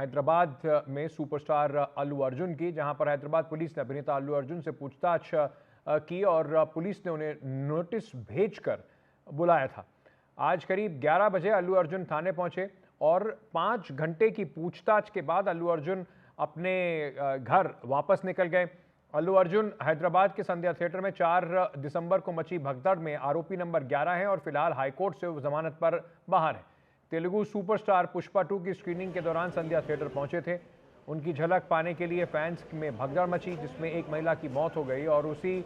हैदराबाद में सुपरस्टार अल्लू अर्जुन की, जहां पर हैदराबाद पुलिस ने अभिनेता अल्लू अर्जुन से पूछताछ की और पुलिस ने उन्हें नोटिस भेजकर बुलाया था। आज करीब 11 बजे अल्लू अर्जुन थाने पहुंचे और 5 घंटे की पूछताछ के बाद अल्लू अर्जुन अपने घर वापस निकल गए। अल्लू अर्जुन हैदराबाद के संध्या थिएटर में 4 दिसंबर को मची भगदड़ में आरोपी नंबर 11 है और फिलहाल हाईकोर्ट से जमानत पर बाहर है। तेलुगु सुपरस्टार पुष्पा 2 की स्क्रीनिंग के दौरान संध्या थिएटर पहुंचे थे। उनकी झलक पाने के लिए फैंस में भगदड़ मची, जिसमें एक महिला की मौत हो गई और उसी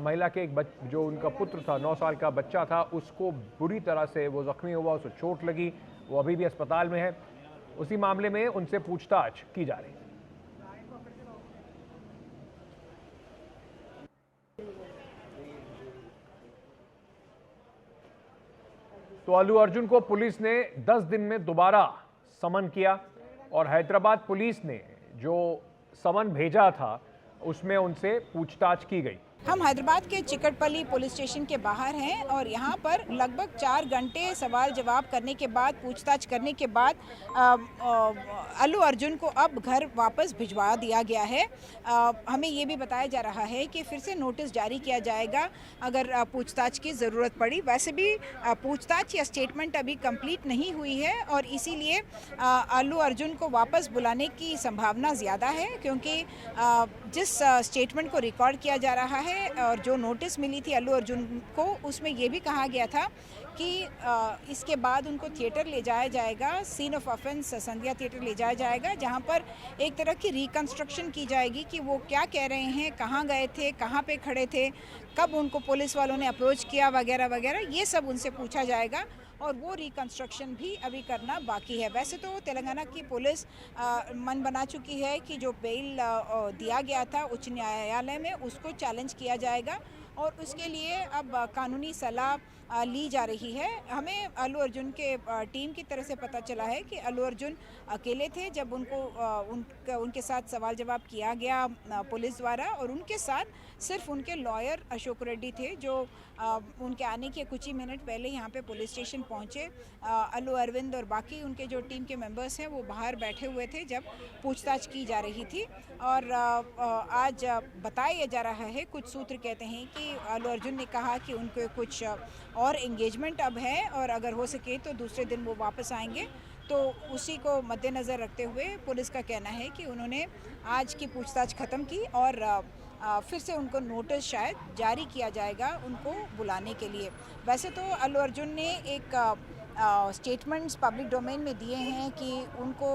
महिला के जो उनका पुत्र था, 9 साल का बच्चा था, उसको बुरी तरह से वो जख्मी हुआ, उसको चोट लगी, वो अभी भी अस्पताल में है। उसी मामले में उनसे पूछताछ की जा रही है। तो अल्लू अर्जुन को पुलिस ने 10 दिन में दोबारा समन किया और हैदराबाद पुलिस ने जो समन भेजा था उसमें उनसे पूछताछ की गई। हम हैदराबाद के चिकटपल्ली पुलिस स्टेशन के बाहर हैं और यहाँ पर लगभग 4 घंटे सवाल जवाब करने के बाद, पूछताछ करने के बाद अल्लू अर्जुन को अब घर वापस भिजवा दिया गया है। हमें ये भी बताया जा रहा है कि फिर से नोटिस जारी किया जाएगा अगर पूछताछ की ज़रूरत पड़ी। वैसे भी पूछताछ या स्टेटमेंट अभी कंप्लीट नहीं हुई है और इसीलिए अल्लू अर्जुन को वापस बुलाने की संभावना ज़्यादा है, क्योंकि जिस स्टेटमेंट को रिकॉर्ड किया जा रहा है और जो नोटिस मिली थी अल्लू अर्जुन को, उसमें यह भी कहा गया था कि इसके बाद उनको थिएटर ले जाया जाएगा, scene of offence Sandhya theatre ले जाया जाएगा, जहां पर एक तरह की रिकंस्ट्रक्शन की जाएगी कि वो क्या कह रहे हैं, कहां गए थे, कहां पे खड़े थे, कब उनको पुलिस वालों ने अप्रोच किया, वगैरह वगैरह, ये सब उनसे पूछा जाएगा और वो रिकंस्ट्रक्शन भी अभी करना बाकी है। वैसे तो तेलंगाना की पुलिस मन बना चुकी है कि जो बेल दिया गया था उच्च न्यायालय में, उसको चैलेंज किया जाएगा और उसके लिए अब कानूनी सलाह ली जा रही है। हमें अल्लू अर्जुन के टीम की तरफ से पता चला है कि अल्लू अर्जुन अकेले थे जब उनके साथ सवाल जवाब किया गया पुलिस द्वारा, और उनके साथ सिर्फ उनके लॉयर अशोक रेड्डी थे, जो उनके आने के कुछ ही मिनट पहले यहाँ पे पुलिस स्टेशन पहुँचे। अल्लू अरविंद और बाकी उनके जो टीम के मेंबर्स हैं वो बाहर बैठे हुए थे जब पूछताछ की जा रही थी। और आज बताया जा रहा है, कुछ सूत्र कहते हैं कि अल्लू अर्जुन ने कहा कि उनको कुछ और एंगेजमेंट अब है और अगर हो सके तो दूसरे दिन वो वापस आएंगे। तो उसी को मद्देनज़र रखते हुए पुलिस का कहना है कि उन्होंने आज की पूछताछ ख़त्म की और फिर से उनको नोटिस शायद जारी किया जाएगा उनको बुलाने के लिए। वैसे तो अल्लू अर्जुन ने एक स्टेटमेंट्स पब्लिक डोमेन में दिए हैं कि उनको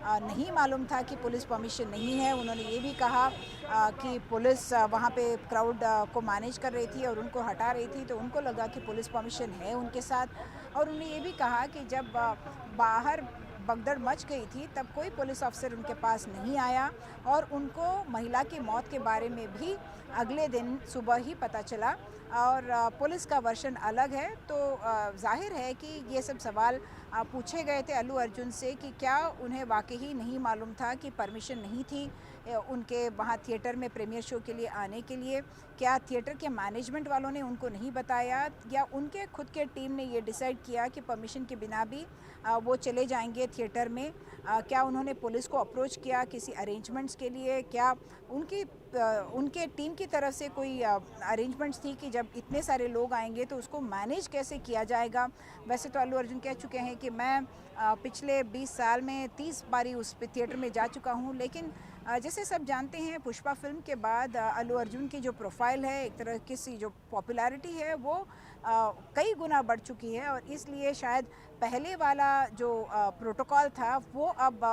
नहीं मालूम था कि पुलिस परमिशन नहीं है। उन्होंने ये भी कहा कि पुलिस वहाँ पे क्राउड को मैनेज कर रही थी और उनको हटा रही थी, तो उनको लगा कि पुलिस परमिशन है उनके साथ। और उन्होंने ये भी कहा कि जब बाहर भगदड़ मच गई थी तब कोई पुलिस अफसर उनके पास नहीं आया और उनको महिला की मौत के बारे में भी अगले दिन सुबह ही पता चला और पुलिस का वर्शन अलग है। तो जाहिर है कि ये सब सवाल पूछे गए थे अल्लू अर्जुन से कि क्या उन्हें वाकई ही नहीं मालूम था कि परमिशन नहीं थी उनके वहाँ थिएटर में प्रीमियर शो के लिए आने के लिए, क्या थिएटर के मैनेजमेंट वालों ने उनको नहीं बताया या उनके खुद के टीम ने ये डिसाइड किया कि परमिशन के बिना भी वो चले जाएंगे थिएटर में। क्या उन्होंने पुलिस को अप्रोच किया किसी अरेंजमेंट्स के लिए, क्या उनके टीम की तरफ से कोई अरेंजमेंट्स थी कि जब इतने सारे लोग आएंगे तो उसको मैनेज कैसे किया जाएगा। वैसे तो अल्लू अर्जुन कह चुके हैं कि मैं पिछले 20 साल में 30 बारी उस थिएटर में जा चुका हूँ, लेकिन जैसे सब जानते हैं पुष्पा फिल्म के बाद अल्लू अर्जुन की जो प्रोफाइल है, एक तरह की सी जो पॉपुलैरिटी है वो कई गुना बढ़ चुकी है और इसलिए शायद पहले वाला जो प्रोटोकॉल था वो अब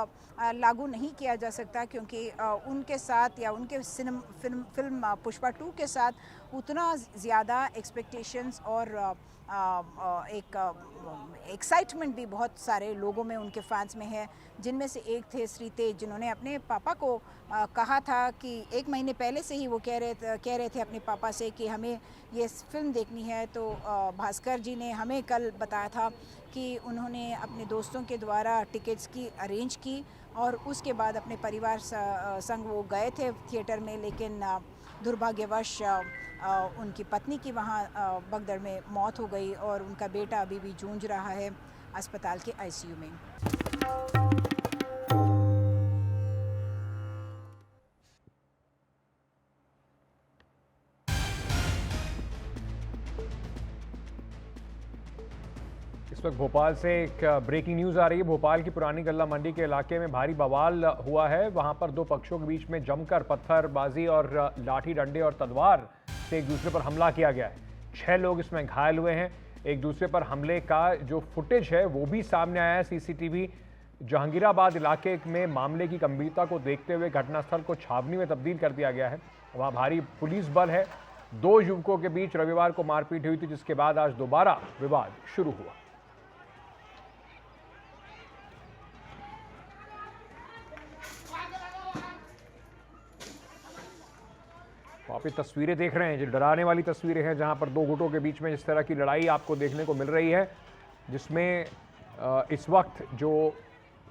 लागू नहीं किया जा सकता, क्योंकि उनके साथ या उनके फिल्म पुष्पा 2 के साथ उतना ज़्यादा एक्सपेक्टेशंस और एक एक्साइटमेंट भी बहुत सारे लोगों में, उनके फैंस में है, जिनमें से एक थे श्री तेज, जिन्होंने अपने पापा को कहा था कि 1 महीने पहले से ही वो कह रहे थे अपने पापा से कि हमें ये फिल्म देखनी है। तो भास्कर जी ने हमें कल बताया था कि उन्होंने अपने दोस्तों के द्वारा टिकट्स की अरेंज की और उसके बाद अपने परिवार संग वो गए थे थिएटर में, लेकिन दुर्भाग्यवश उनकी पत्नी की वहाँ भगदड़ में मौत हो गई और उनका बेटा अभी भी जूझ रहा है अस्पताल के आईसीयू में। इस वक्त भोपाल से एक ब्रेकिंग न्यूज आ रही है। भोपाल की पुरानी गल्ला मंडी के इलाके में भारी बवाल हुआ है। वहां पर दो पक्षों के बीच में जमकर पत्थरबाजी और लाठी डंडे और तलवार से एक दूसरे पर हमला किया गया है। 6 लोग इसमें घायल हुए हैं। एक दूसरे पर हमले का जो फुटेज है वो भी सामने आया है। सीसीटीवी जहांगीराबाद इलाके में मामले की गंभीरता को देखते हुए घटनास्थल को छावनी में तब्दील कर दिया गया है। वहां भारी पुलिस बल है। 2 युवकों के बीच रविवार को मारपीट हुई थी, जिसके बाद आज दोबारा विवाद शुरू हुआ। आप ये तस्वीरें देख रहे हैं, जो डराने वाली तस्वीरें हैं, जहां पर 2 गुटों के बीच में इस तरह की लड़ाई आपको देखने को मिल रही है, जिसमें इस वक्त जो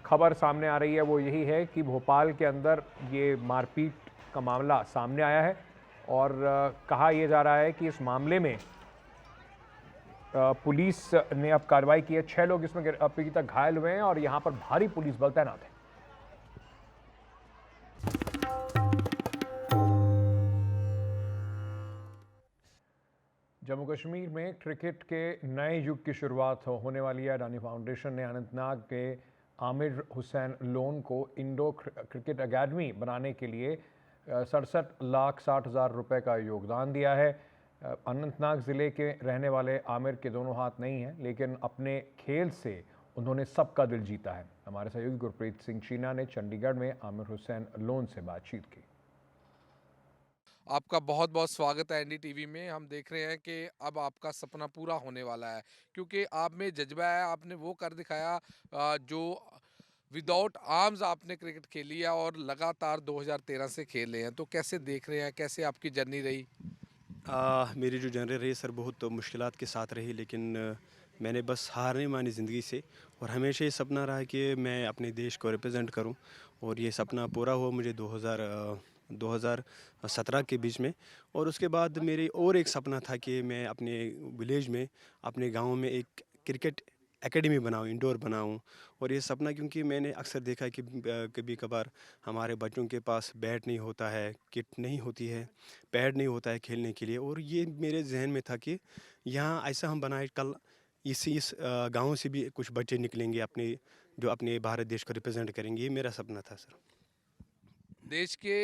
खबर सामने आ रही है वो यही है कि भोपाल के अंदर ये मारपीट का मामला सामने आया है और कहा यह जा रहा है कि इस मामले में पुलिस ने अब कार्रवाई की है। 6 लोग इसमें अभी तक घायल हुए हैं और यहां पर भारी पुलिस बल तैनात है। जम्मू कश्मीर में क्रिकेट के नए युग की शुरुआत होने वाली है। अडानी फाउंडेशन ने अनंतनाग के आमिर हुसैन लोन को इंडोर क्रिकेट एकेडमी बनाने के लिए 67,60,000 रुपए का योगदान दिया है। अनंतनाग ज़िले के रहने वाले आमिर के दोनों हाथ नहीं हैं, लेकिन अपने खेल से उन्होंने सबका दिल जीता है। हमारे सहयोगी गुरप्रीत सिंह चीना ने चंडीगढ़ में आमिर हुसैन लोन से बातचीत की। आपका बहुत बहुत स्वागत है एनडीटीवी में। हम देख रहे हैं कि अब आपका सपना पूरा होने वाला है, क्योंकि आप में जज्बा है। आपने वो कर दिखाया जो विदाउट आर्म्स आपने क्रिकेट खेली है और लगातार 2013 से खेल रहे हैं। तो कैसे देख रहे हैं, कैसे आपकी जर्नी रही? मेरी जो जर्नी रही सर, बहुत मुश्किलात के साथ रही, लेकिन मैंने बस हार नहीं मानी ज़िंदगी से और हमेशा ये सपना रहा कि मैं अपने देश को रिप्रेजेंट करूं और ये सपना पूरा हुआ मुझे 2017 के बीच में। और उसके बाद मेरी और एक सपना था कि मैं अपने विलेज में, अपने गांव में एक क्रिकेट एकेडमी बनाऊं, इंडोर बनाऊं। और ये सपना, क्योंकि मैंने अक्सर देखा है कि कभी कभार हमारे बच्चों के पास बैट नहीं होता है, किट नहीं होती है, पैड नहीं होता है खेलने के लिए। और ये मेरे जहन में था कि यहाँ ऐसा हम बनाए, कल इस गांव से भी कुछ बच्चे निकलेंगे अपने, जो अपने भारत देश को रिप्रेजेंट करेंगे। ये मेरा सपना था सर। देश के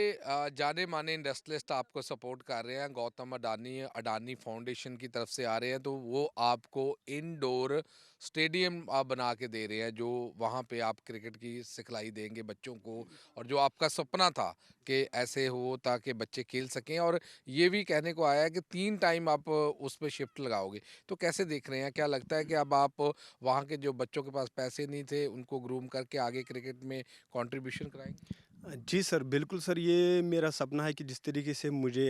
जाने माने इंडस्ट्रियलिस्ट आपको सपोर्ट कर रहे हैं। गौतम अडानी अडानी फाउंडेशन की तरफ से आ रहे हैं, तो वो आपको इंडोर स्टेडियम बना के दे रहे हैं, जो वहाँ पे आप क्रिकेट की सिखलाई देंगे बच्चों को। और जो आपका सपना था कि ऐसे हो ताकि बच्चे खेल सकें, और ये भी कहने को आया है कि 3 टाइम आप उस पर शिफ्ट लगाओगे। तो कैसे देख रहे हैं, क्या लगता है कि अब आप वहाँ के जो बच्चों के पास पैसे नहीं थे उनको ग्रूम करके आगे क्रिकेट में कंट्रीब्यूशन कराएंगे? जी सर, बिल्कुल सर, ये मेरा सपना है कि जिस तरीके से मुझे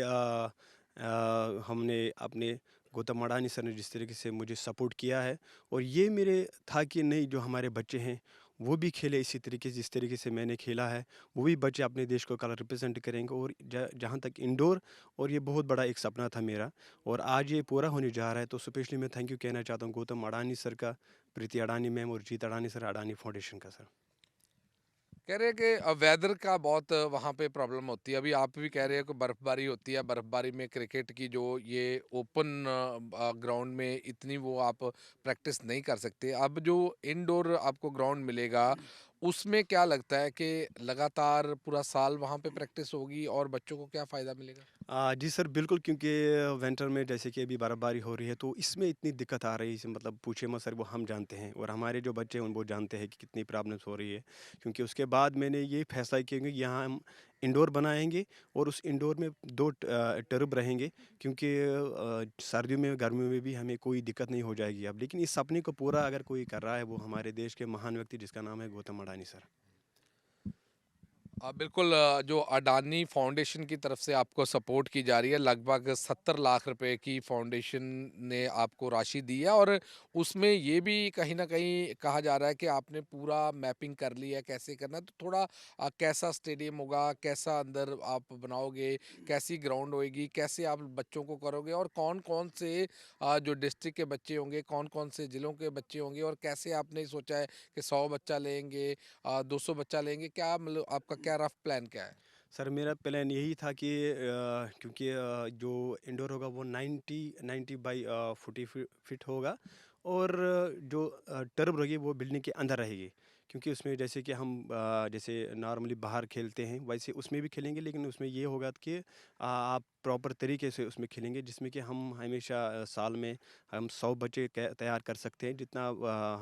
हमने अपने गौतम अडानी सर ने जिस तरीके से मुझे सपोर्ट किया है, और ये मेरे था कि नहीं, जो हमारे बच्चे हैं वो भी खेले इसी तरीके से जिस तरीके से मैंने खेला है, वो भी बच्चे अपने देश को कल रिप्रेजेंट करेंगे। और जहाँ तक इंडोर, और ये बहुत बड़ा एक सपना था मेरा और आज ये पूरा होने जा रहा है। तो स्पेशली मैं थैंक यू कहना चाहता हूँ गौतम अडानी सर का, प्रीति अडानी मैम और जीत अडानी सर, अडानी फाउंडेशन का सर। कह रहे हैं कि वेदर का बहुत वहाँ पे प्रॉब्लम होती है। अभी आप भी कह रहे हैं कि बर्फ़बारी होती है। बर्फ़बारी में क्रिकेट की जो ये ओपन ग्राउंड में इतनी वो आप प्रैक्टिस नहीं कर सकते। अब जो इंडोर आपको ग्राउंड मिलेगा, उसमें क्या लगता है कि लगातार पूरा साल वहाँ पे प्रैक्टिस होगी और बच्चों को क्या फ़ायदा मिलेगा? जी सर, बिल्कुल, क्योंकि विंटर में जैसे कि अभी बर्फ़बारी हो रही है, तो इसमें इतनी दिक्कत आ रही है, मतलब पूछिए मत सर, वो हम जानते हैं और हमारे जो बच्चे हैं वो जानते हैं कि कितनी प्रॉब्लम्स हो रही है। क्योंकि उसके बाद मैंने ये फैसला किया कि यहाँ हम इंडोर बनाएंगे और उस इंडोर में 2 टर्ब रहेंगे, क्योंकि सर्दियों में, गर्मियों में भी हमें कोई दिक्कत नहीं हो जाएगी अब। लेकिन इस सपने को पूरा अगर कोई कर रहा है, वो हमारे देश के महान व्यक्ति जिसका नाम है गौतम अडानी सर। बिल्कुल, जो अडानी फाउंडेशन की तरफ से आपको सपोर्ट की जा रही है, लगभग 70 लाख रुपए की फाउंडेशन ने आपको राशि दी है। और उसमें ये भी कहीं ना कहीं कहा जा रहा है कि आपने पूरा मैपिंग कर ली है कैसे करना है। तो थोड़ा कैसा स्टेडियम होगा, कैसा अंदर आप बनाओगे, कैसी ग्राउंड होएगी, कैसे आप बच्चों को करोगे, और कौन कौन से जो डिस्ट्रिक्ट के बच्चे होंगे, कौन कौन से ज़िलों के बच्चे होंगे, और कैसे आपने सोचा है कि 100 बच्चा लेंगे, 200 बच्चा लेंगे, क्या मतलब आपका क्या रफ प्लान क्या है? सर, मेरा प्लान यही था कि क्योंकि जो इंडोर होगा वो 90 बाई 40 फीट होगा और जो टर्फ रहेगी वो बिल्डिंग के अंदर रहेगी, क्योंकि उसमें जैसे कि हम जैसे नॉर्मली बाहर खेलते हैं वैसे उसमें भी खेलेंगे, लेकिन उसमें ये होगा कि आप प्रॉपर तरीके से उसमें खेलेंगे, जिसमें कि हम हमेशा साल में हम 100 बच्चे तैयार कर सकते हैं, जितना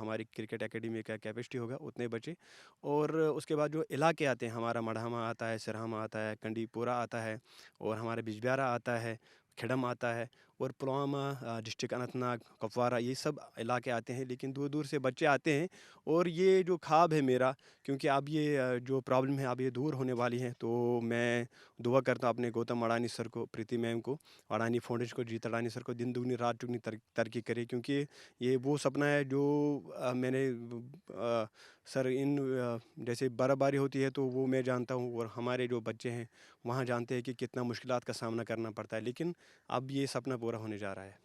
हमारी क्रिकेट एकेडमी का कैपेसिटी होगा उतने बच्चे। और उसके बाद जो इलाके आते हैं, हमारा मढ़ामा आता है, सिरहामा आता है, कंडीपुरा आता है, और हमारे बिजबिहारा आता है, खिड़म आता है, और पुलवामा डिस्ट्रिक्ट अनंतनाग, कुपवारा, ये सब इलाके आते हैं। लेकिन दूर दूर से बच्चे आते हैं, और ये जो ख्वाब है मेरा, क्योंकि अब ये जो प्रॉब्लम है अब ये दूर होने वाली है, तो मैं दुआ करता हूँ अपने गौतम अडानी सर को, प्रीति मैम को, अडानी फाउंडेशन को, जीत अडानी सर को दिन दुगनी रात चुगनी तरक्की करे, क्योंकि ये वो सपना है जो मैंने सर जैसे बर्फ़बारी होती है तो वो मैं जानता हूँ, और हमारे जो बच्चे हैं वहाँ जानते हैं कि कितना मुश्किलात का सामना करना पड़ता है, लेकिन अब ये सपना पूरा होने जा रहा है।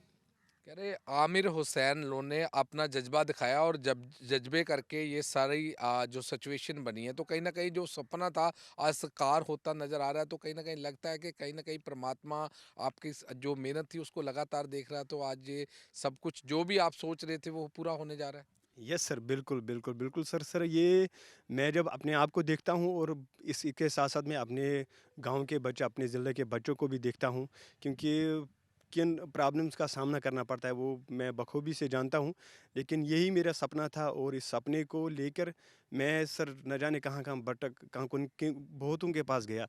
कह रहे आमिर हुसैन लोन ने अपना जज्बा दिखाया और जब जज्बे करके ये सारी जो सिचुएशन बनी है, तो कहीं ना कहीं जो सपना था आज साकार होता नजर आ रहा है। तो कहीं ना कहीं लगता है कि कहीं ना कहीं परमात्मा आपकी जो मेहनत थी उसको लगातार देख रहा है, तो आज ये सब कुछ जो भी आप सोच रहे थे वो पूरा होने जा रहा है। यस सर, बिल्कुल बिल्कुल बिल्कुल सर। सर ये मैं जब अपने आप को देखता हूँ, और इसी के साथ साथ मैं अपने गांव के बच्चे, अपने ज़िले के बच्चों को भी देखता हूँ, क्योंकि किन प्रॉब्लम्स का सामना करना पड़ता है वो मैं बखूबी से जानता हूँ। लेकिन यही मेरा सपना था, और इस सपने को लेकर मैं सर न जाने कहाँ कहाँ भटक कहाँ बहुतों के पास गया।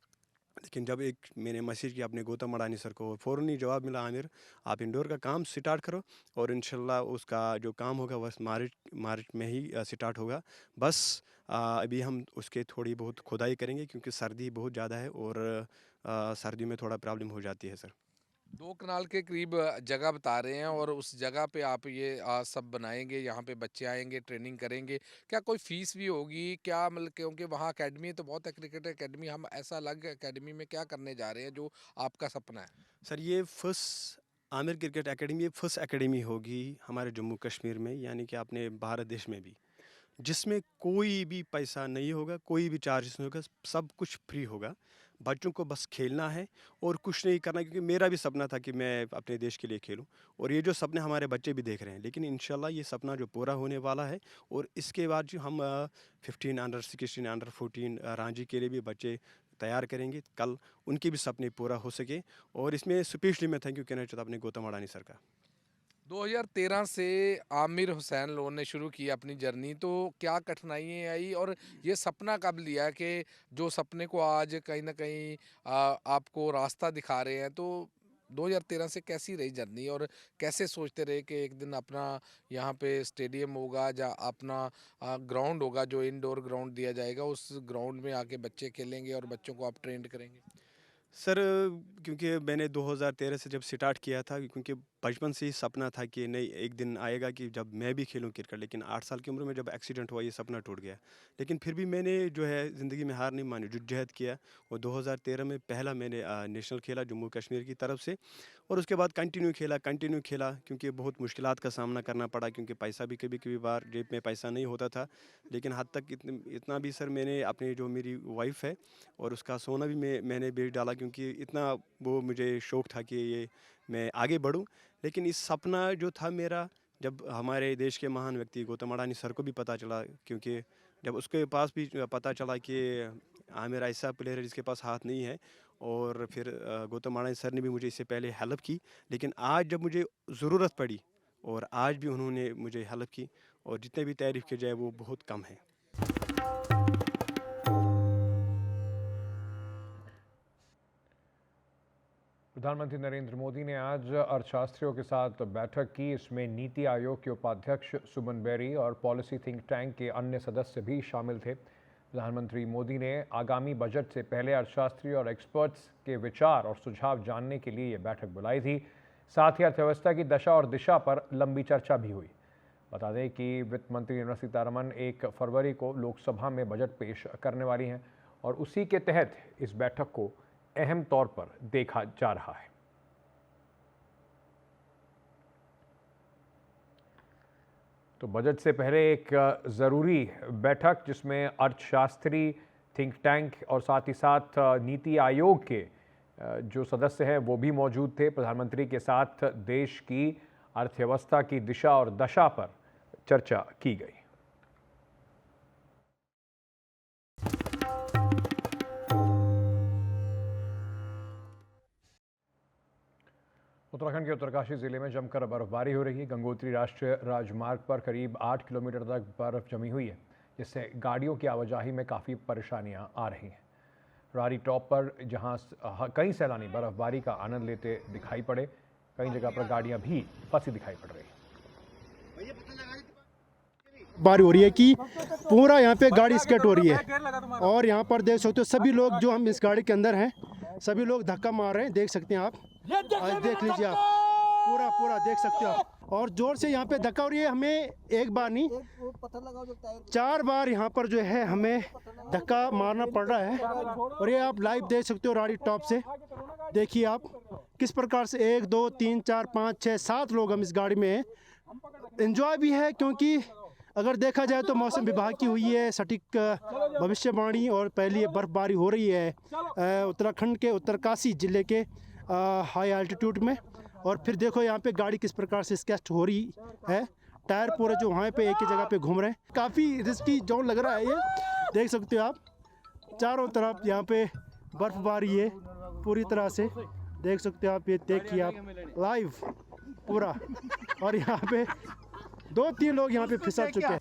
लेकिन जब एक मैंने मैसेज किया अपने गौतम अडानी सर को, फ़ौरन ही जवाब मिला, आमिर आप इंडोर का काम स्टार्ट करो, और इंशाल्लाह उसका जो काम होगा बस मार्च मार्च में ही स्टार्ट होगा। बस अभी हम उसके थोड़ी बहुत खुदाई करेंगे, क्योंकि सर्दी बहुत ज़्यादा है, और सर्दी में थोड़ा प्रॉब्लम हो जाती है सर। 2 कनाल के करीब जगह बता रहे हैं और उस जगह पे आप ये सब बनाएंगे, यहाँ पे बच्चे आएंगे, ट्रेनिंग करेंगे। क्या कोई फीस भी होगी क्या, मतलब क्योंकि वहाँ एकेडमी तो बहुत है, क्रिकेट एकेडमी, हम ऐसा अलग एकेडमी में क्या करने जा रहे हैं जो आपका सपना है? सर ये फर्स्ट आमिर क्रिकेट एकेडमी, ये फर्स्ट एकेडमी होगी हमारे जम्मू कश्मीर में, यानी कि अपने भारत देश में भी, जिसमें कोई भी पैसा नहीं होगा, कोई भी चार्जेस नहीं होगा, सब कुछ फ्री होगा। बच्चों को बस खेलना है और कुछ नहीं करना, क्योंकि मेरा भी सपना था कि मैं अपने देश के लिए खेलूं, और ये जो सपने हमारे बच्चे भी देख रहे हैं, लेकिन इंशाल्लाह ये सपना जो पूरा होने वाला है। और इसके बाद जो हम 15 अंडर 16 अंडर 14 रांची के लिए भी बच्चे तैयार करेंगे, कल उनके भी सपने पूरा हो सके। और इसमें स्पेशली मैं थैंक यू कहना चाहता हूँ अपने गौतम अडानी सर का। 2013 से आमिर हुसैन लोन ने शुरू की अपनी जर्नी, तो क्या कठिनाइयाँ आई और ये सपना कब लिया कि जो सपने को आज कहीं ना कहीं आपको रास्ता दिखा रहे हैं? तो 2013 से कैसी रही जर्नी और कैसे सोचते रहे कि एक दिन अपना यहाँ पे स्टेडियम होगा या अपना ग्राउंड होगा, जो इंडोर ग्राउंड दिया जाएगा, उस ग्राउंड में आके बच्चे खेलेंगे और बच्चों को आप ट्रेंड करेंगे? सर क्योंकि मैंने 2013 से जब स्टार्ट किया था, क्योंकि बचपन से ही सपना था कि नहीं एक दिन आएगा कि जब मैं भी खेलूं क्रिकेट, लेकिन 8 साल की उम्र में जब एक्सीडेंट हुआ ये सपना टूट गया। लेकिन फिर भी मैंने जो है ज़िंदगी में हार नहीं मानी, जद्दोजहद किया, और 2013 में पहला मैंने नेशनल खेला जम्मू कश्मीर की तरफ से, और उसके बाद कंटिन्यू खेला, क्योंकि बहुत मुश्किलात का सामना करना पड़ा, क्योंकि पैसा भी कभी कभी बार जेब में पैसा नहीं होता था। लेकिन हद तक इतना भी सर मैंने अपने जो मेरी वाइफ है और उसका सोना भी मैंने बेच डाला, क्योंकि इतना वो मुझे शौक़ था कि ये मैं आगे बढ़ूं। लेकिन इस सपना जो था मेरा, जब हमारे देश के महान व्यक्ति गौतम अडानी सर को भी पता चला, क्योंकि जब उसके पास भी पता चला कि आमिर ऐसा प्लेयर है जिसके पास हाथ नहीं है, और फिर गौतम अडानी सर ने भी मुझे इससे पहले हेल्प की, लेकिन आज जब मुझे ज़रूरत पड़ी, और आज भी उन्होंने मुझे हेल्प की, और जितने भी तारीफ़ की जाए वो बहुत कम है। प्रधानमंत्री नरेंद्र मोदी ने आज अर्थशास्त्रियों के साथ बैठक की। इसमें नीति आयोग के उपाध्यक्ष सुमन बेरी और पॉलिसी थिंक टैंक के अन्य सदस्य भी शामिल थे। प्रधानमंत्री मोदी ने आगामी बजट से पहले अर्थशास्त्री और एक्सपर्ट्स के विचार और सुझाव जानने के लिए ये बैठक बुलाई थी। साथ ही अर्थव्यवस्था की दशा और दिशा पर लंबी चर्चा भी हुई। बता दें कि वित्त मंत्री निर्मला सीतारमण 1 फरवरी को लोकसभा में बजट पेश करने वाली हैं, और उसी के तहत इस बैठक को अहम तौर पर देखा जा रहा है। तो बजट से पहले एक ज़रूरी बैठक, जिसमें अर्थशास्त्री, थिंक टैंक और साथ ही साथ नीति आयोग के जो सदस्य हैं वो भी मौजूद थे। प्रधानमंत्री के साथ देश की अर्थव्यवस्था की दिशा और दशा पर चर्चा की गई। उत्तराखंड के उत्तरकाशी जिले में जमकर बर्फबारी हो रही है। गंगोत्री राष्ट्रीय राजमार्ग पर करीब 8 किलोमीटर तक बर्फ जमी हुई है, जिससे गाड़ियों की आवाजाही में काफ़ी परेशानियां आ रही हैं। रारी टॉप पर जहां कई सैलानी बर्फबारी का आनंद लेते दिखाई पड़े, कई जगह पर गाड़ियां भी फंसी दिखाई पड़ रही हैं। बारी हो रही है कि पूरा यहाँ पे गाड़ी स्केट हो रही है और यहाँ पर देख सकते हो सभी लोग जो हम इस गाड़ी के अंदर हैं सभी लोग धक्का मार रहे हैं। देख सकते हैं आप, देख लीजिए आप, पूरा देख सकते हो आप। और जोर से यहाँ पे धक्का हो रही है। हमें एक बार नहीं 4 बार यहाँ पर जो है हमें धक्का मारना पड़ रहा है। और ये आप लाइव देख सकते हो रारी टॉप से। देखिए आप किस प्रकार से 1 2 3 4 5 6 7 लोग हम इस गाड़ी में हैं। एंजॉय भी है क्योंकि अगर देखा जाए तो मौसम विभाग की हुई है सटीक भविष्यवाणी और पहली बर्फबारी हो रही है उत्तराखंड के उत्तरकाशी ज़िले के हाई एल्टीट्यूड में। और फिर देखो यहाँ पे गाड़ी किस प्रकार से स्केच हो रही है। टायर पूरे जो वहाँ पे एक ही जगह पे घूम रहे हैं। काफ़ी रिस्की जोन लग रहा है ये। देख सकते हो आप चारों तरफ यहाँ पे बर्फबारी है पूरी तरह से। देख सकते हो आप, ये देखिए आप लाइव पूरा। और यहाँ पे 2-3 लोग यहाँ पे फिसल चुके हैं।